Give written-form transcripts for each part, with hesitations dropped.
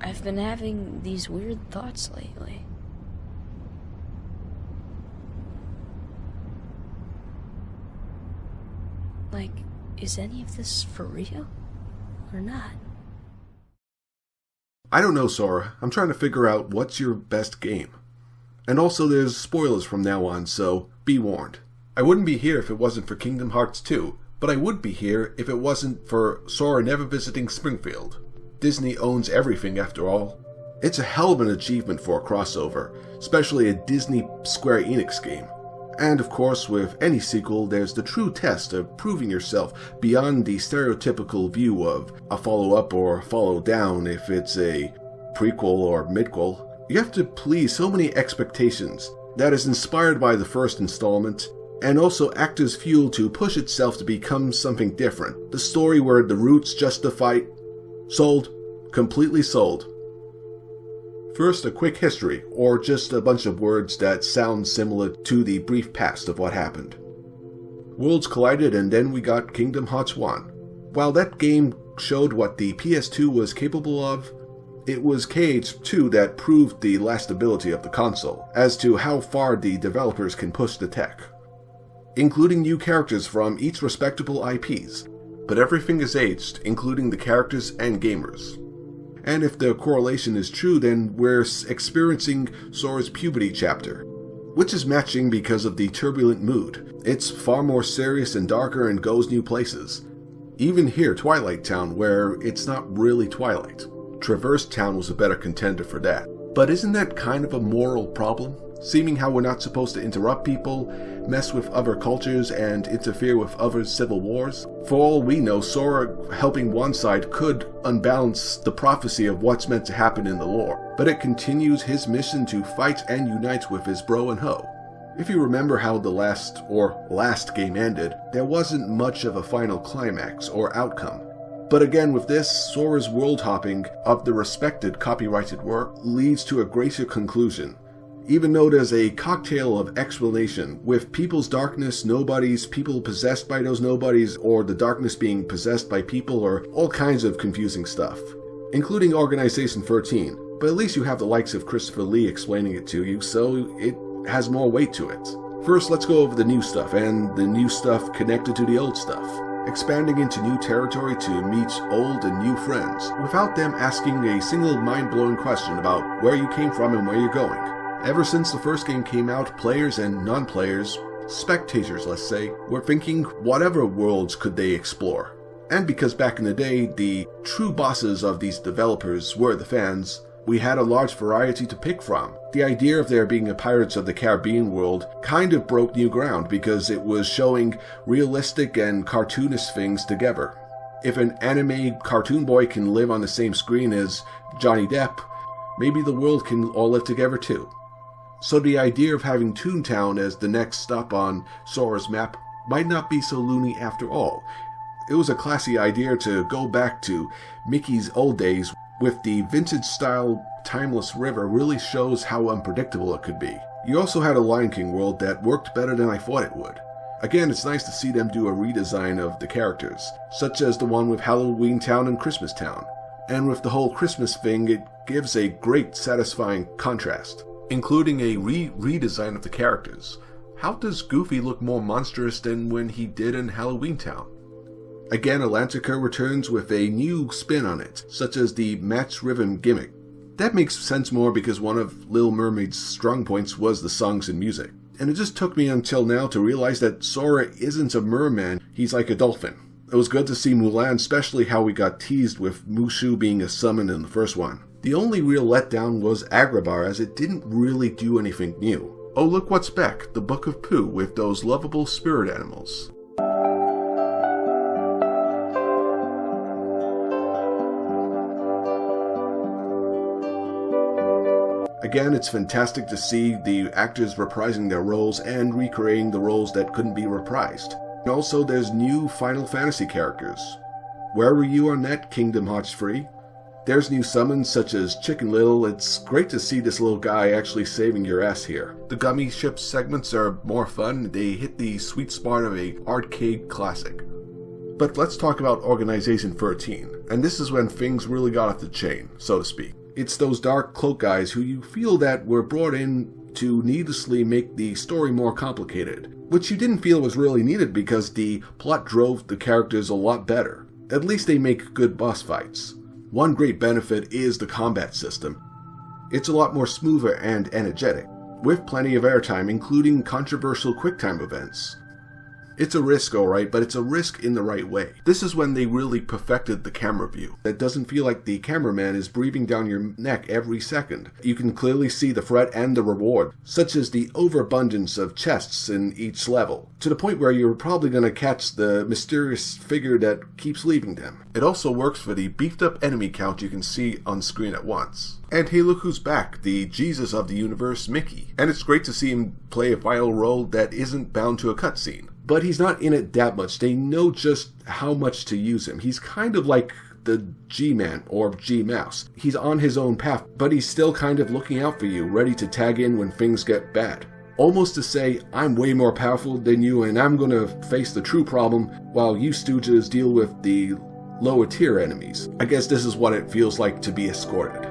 I've been having these weird thoughts lately. Like, is any of this for real? Or not? I don't know, Sora. I'm trying to figure out what's your best game. And also there's spoilers from now on, so be warned. I wouldn't be here if it wasn't for Kingdom Hearts 2, but I would be here if it wasn't for Sora never visiting Springfield. Disney owns everything after all. It's a hell of an achievement for a crossover, especially a Disney Square Enix game. And of course, with any sequel, there's the true test of proving yourself beyond the stereotypical view of a follow-up or follow-down if it's a prequel or midquel. You have to please so many expectations that is inspired by the first installment, and also act as fuel to push itself to become something different. The story where the roots justify... Sold. Completely sold. First, a quick history, or just a bunch of words that sound similar to the brief past of what happened. Worlds collided and then we got Kingdom Hearts 1. While that game showed what the PS2 was capable of, it was KH2 that proved the lastability of the console, as to how far the developers can push the tech. Including new characters from each respectable IPs, but everything is aged, including the characters and gamers. And if the correlation is true, then we're experiencing Sora's puberty chapter, which is matching because of the turbulent mood. It's far more serious and darker and goes new places. Even here, Twilight Town, where it's not really Twilight. Traverse Town was a better contender for that. But isn't that kind of a moral problem? Seeming how we're not supposed to interrupt people, mess with other cultures, and interfere with other civil wars? For all we know, Sora helping one side could unbalance the prophecy of what's meant to happen in the lore, but it continues his mission to fight and unite with his bro and ho. If you remember how the last game ended, there wasn't much of a final climax or outcome. But again, with this, Sora's world hopping of the respected copyrighted work leads to a greater conclusion. Even though there's a cocktail of explanation, with people's darkness, nobodies, people possessed by those nobodies, or the darkness being possessed by people, or all kinds of confusing stuff. Including Organization 13, but at least you have the likes of Christopher Lee explaining it to you, so it has more weight to it. First, let's go over the new stuff, and the new stuff connected to the old stuff. Expanding into new territory to meet old and new friends, without them asking a single mind-blowing question about where you came from and where you're going. Ever since the first game came out, players and non-players, spectators let's say, were thinking whatever worlds could they explore. And because back in the day, the true bosses of these developers were the fans, we had a large variety to pick from. The idea of there being a Pirates of the Caribbean world kind of broke new ground because it was showing realistic and cartoonish things together. If an anime cartoon boy can live on the same screen as Johnny Depp, maybe the world can all live together too. So the idea of having Toontown as the next stop on Sora's map might not be so loony after all. It was a classy idea to go back to Mickey's old days with the vintage-style timeless river really shows how unpredictable it could be. You also had a Lion King world that worked better than I thought it would. Again, it's nice to see them do a redesign of the characters, such as the one with Halloween Town and Christmas Town. And with the whole Christmas thing, it gives a great satisfying contrast, including a redesign of the characters. How does Goofy look more monstrous than when he did in Halloween Town? Again, Atlantica returns with a new spin on it, such as the match rhythm gimmick. That makes sense more because one of Little Mermaid's strong points was the songs and music. And it just took me until now to realize that Sora isn't a merman, he's like a dolphin. It was good to see Mulan, especially how we got teased with Mushu being a summon in the first one. The only real letdown was Agrabah, as it didn't really do anything new. Oh, look what's back, the Book of Pooh with those lovable spirit animals. Again, it's fantastic to see the actors reprising their roles and recreating the roles that couldn't be reprised. And also, there's new Final Fantasy characters. Where were you on that, Kingdom Hearts Free? There's new summons such as Chicken Little. It's great to see this little guy actually saving your ass here. The Gummy Ship segments are more fun. They hit the sweet spot of a arcade classic. But let's talk about Organization 13, and this is when things really got off the chain, so to speak. It's those dark cloak guys who you feel that were brought in to needlessly make the story more complicated, which you didn't feel was really needed because the plot drove the characters a lot better. At least they make good boss fights. One great benefit is the combat system. It's a lot more smoother and energetic, with plenty of airtime, including controversial QuickTime events. It's a risk, alright, but it's a risk in the right way. This is when they really perfected the camera view. It doesn't feel like the cameraman is breathing down your neck every second. You can clearly see the threat and the reward, such as the overabundance of chests in each level, to the point where you're probably going to catch the mysterious figure that keeps leaving them. It also works for the beefed up enemy count you can see on screen at once. And hey, look who's back, the Jesus of the universe, Mickey. And it's great to see him play a vital role that isn't bound to a cutscene. But he's not in it that much. They know just how much to use him. He's kind of like the G-Man or G-Mouse. He's on his own path, but he's still kind of looking out for you, ready to tag in when things get bad. Almost to say, I'm way more powerful than you and I'm gonna face the true problem while you stooges deal with the lower tier enemies. I guess this is what it feels like to be escorted.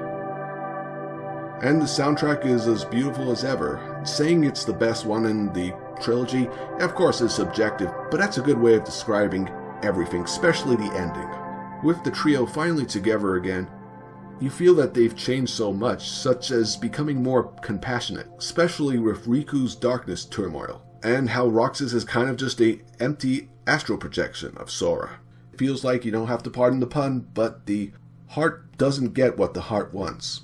And the soundtrack is as beautiful as ever. Saying it's the best one in the trilogy, of course, is subjective, but that's a good way of describing everything, especially the ending. With the trio finally together again, you feel that they've changed so much, such as becoming more compassionate, especially with Riku's darkness turmoil, and how Roxas is kind of just a empty astral projection of Sora. It feels like, you don't have to pardon the pun, but the heart doesn't get what the heart wants.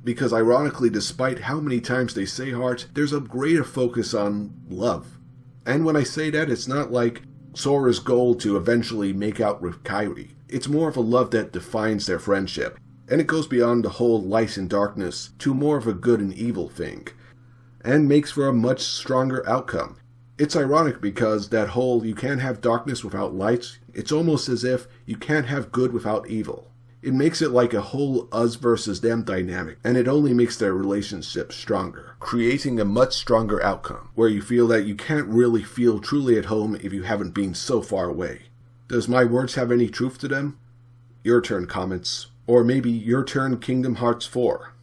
Because ironically, despite how many times they say heart, there's a greater focus on love. And when I say that, it's not like Sora's goal to eventually make out with Kairi. It's more of a love that defines their friendship. And it goes beyond the whole light and darkness to more of a good and evil thing. And makes for a much stronger outcome. It's ironic because that whole you can't have darkness without light, it's almost as if you can't have good without evil. It makes it like a whole us versus them dynamic, and it only makes their relationship stronger, creating a much stronger outcome, where you feel that you can't really feel truly at home if you haven't been so far away. Does my words have any truth to them? Your turn, comments. Or maybe your turn, Kingdom Hearts 4.